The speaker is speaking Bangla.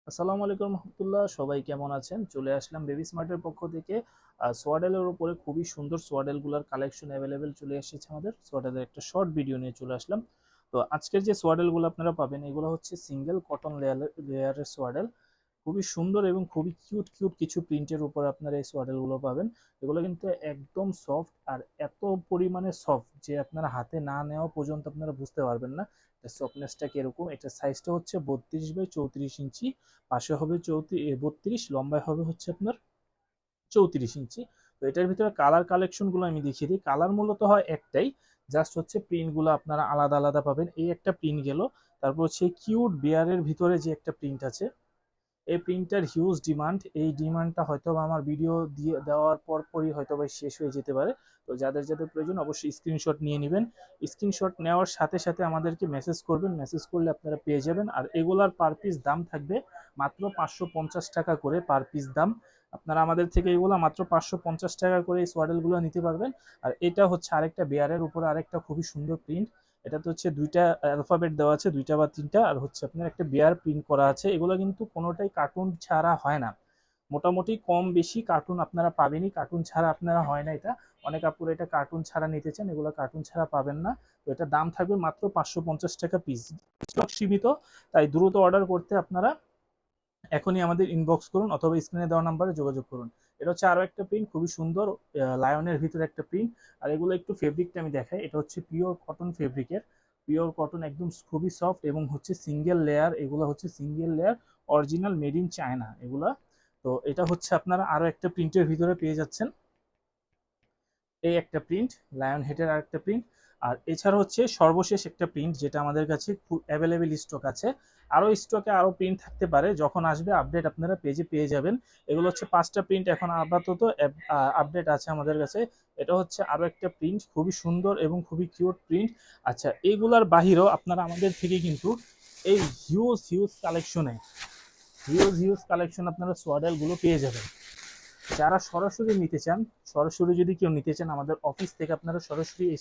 আসসালামু আলাইকুম রহমতুল্লাহ, সবাই কেমন আছেন? চলে আসলাম বেবি স্মার্টের পক্ষ থেকে। সোয়াডেলের উপরে খুবই সুন্দর সোয়াডেল গুলার কালেকশন অ্যাভেলেবেল চলে এসেছে। আমাদের সোয়াডেলের একটা শর্ট ভিডিও নিয়ে চলে আসলাম। তো আজকের যে সোয়াডেল গুলো আপনারা পাবেন এগুলো হচ্ছে সিঙ্গেল কটন লেয়ারের সোয়াডেল। খুবই সুন্দর এবং খুবই কিউট কিউট কিছু প্রিন্টের উপর আপনারা এই সোয়াডেল গুলো পাবেন। এগুলো কিন্তু একদম সফট, আর এত পরিমাণে সফট যে আপনারা হাতে না নেওয়া পর্যন্ত আপনারা বুঝতে পারবেন না এটা সফটনেসটা কিরকম। এটার সাইজটা হচ্ছে 32 বাই 34 ইঞ্চি, পাশে হবে 32, লম্বায় হবে হচ্ছে আপনার 34 ইঞ্চি। তো এটার ভিতরে কালার কালেকশন গুলো আমি দেখিয়ে দিই। কালার মূলত হয় একটাই, জাস্ট হচ্ছে প্রিন্ট গুলো আপনারা আলাদা আলাদা পাবেন। এই একটা প্রিন্ট গেল, তারপর হচ্ছে কিউট বিয়ারের ভিতরে যে একটা প্রিন্ট আছে, এই প্রিন্টার হিউজ ডিমান্ড। এই ডিমান্ডটা হয়তো আমার ভিডিও দিয়ে দেওয়ার পর পরই হয়তো বা শেষ হয়ে যেতে পারে। তো যাদের যাদের প্রয়োজন অবশ্যই স্ক্রিনশট নিয়ে নেবেন। স্ক্রিনশট নেওয়ার সাথে সাথে আমাদেরকে মেসেজ করবেন, মেসেজ করলে আপনারা পেয়ে যাবেন। আর এগুলার পার পিস দাম থাকবে মাত্র 550 টাকা করে পার পিস দাম। আপনারা আমাদের থেকে এগুলো মাত্র 550 টাকা করে এই সোয়াডেলগুলো নিতে পারবেন। আর এটা হচ্ছে আরেকটা বেয়ারের উপরে আরেকটা খুবই সুন্দর প্রিন্ট। এটাতে হচ্ছে দুইটা অ্যালফাবেট দেওয়া আছে, দুইটা বা তিনটা, আর হচ্ছে আপনার একটা বিয়ার প্রিন্ট করা আছে। এগুলো কিন্তু কোনোটাই কার্টুন ছাড়া হয় না। মোটামুটি কম বেশি কার্টুন আপনারা পাবেনই, কার্টুন ছাড়া আপনারা হয় না এটা। অনেক আপুর এটা কার্টুন ছাড়া নিতে চান, এগুলো কার্টুন ছাড়া পাবেন না। তো এটা দাম থাকবে মাত্র 550 টাকা পিস। স্টক সীমিত, তাই দ্রুত অর্ডার করতে আপনারা এখনই আমাদের ইনবক্স করুন অথবা স্ক্রিনে দেওয়া নাম্বারে যোগাযোগ করুন। এটা হচ্ছে আরো একটা প্রিন্ট, খুবই সুন্দর লায়নের ভিতরে একটা প্রিন্ট। আর এগুলো একটু ফেব্রিকটা আমি দেখাই, এটা হচ্ছে পিওর কটন ফেব্রিকের। পিওর কটন, একদম খুবই সফট এবং হচ্ছে সিঙ্গেল লেয়ার। এগুলো হচ্ছে single layer, original made in China এগুলা। তো এটা হচ্ছে আপনারা আরো একটা প্রিন্টের ভিতরে পেয়ে যাচ্ছেন। এই একটা প্রিন্ট, লায়ন হেডের আর একটা প্রিন্ট। আর এছাড়া হচ্ছে সর্বশেষ একটা প্রিন্ট যেটা আমাদের কাছে খুব অ্যাভেলেবেল স্টক আছে। আরও স্টকে আরও প্রিন্ট থাকতে পারে, যখন আসবে আপডেট আপনারা পেজে পেয়ে যাবেন। এগুলো হচ্ছে 5টা প্রিন্ট এখন আপাতত আপডেট আছে আমাদের কাছে। এটা হচ্ছে আরও একটা প্রিন্ট, খুবই সুন্দর এবং খুবই কিউট প্রিন্ট। আচ্ছা, এইগুলার বাহিরেও আপনারা আমাদের থেকে কিন্তু এই হিউজ হিউজ কালেকশনে, হিউজ হিউজ কালেকশন আপনারা সোয়াডেল গুলো পেয়ে যাবেন। যারা সরাসরি নিতে চান, সরাসরি যদি কেউ নিতে চান আমাদের অফিস থেকে আপনারা সরাসরি এই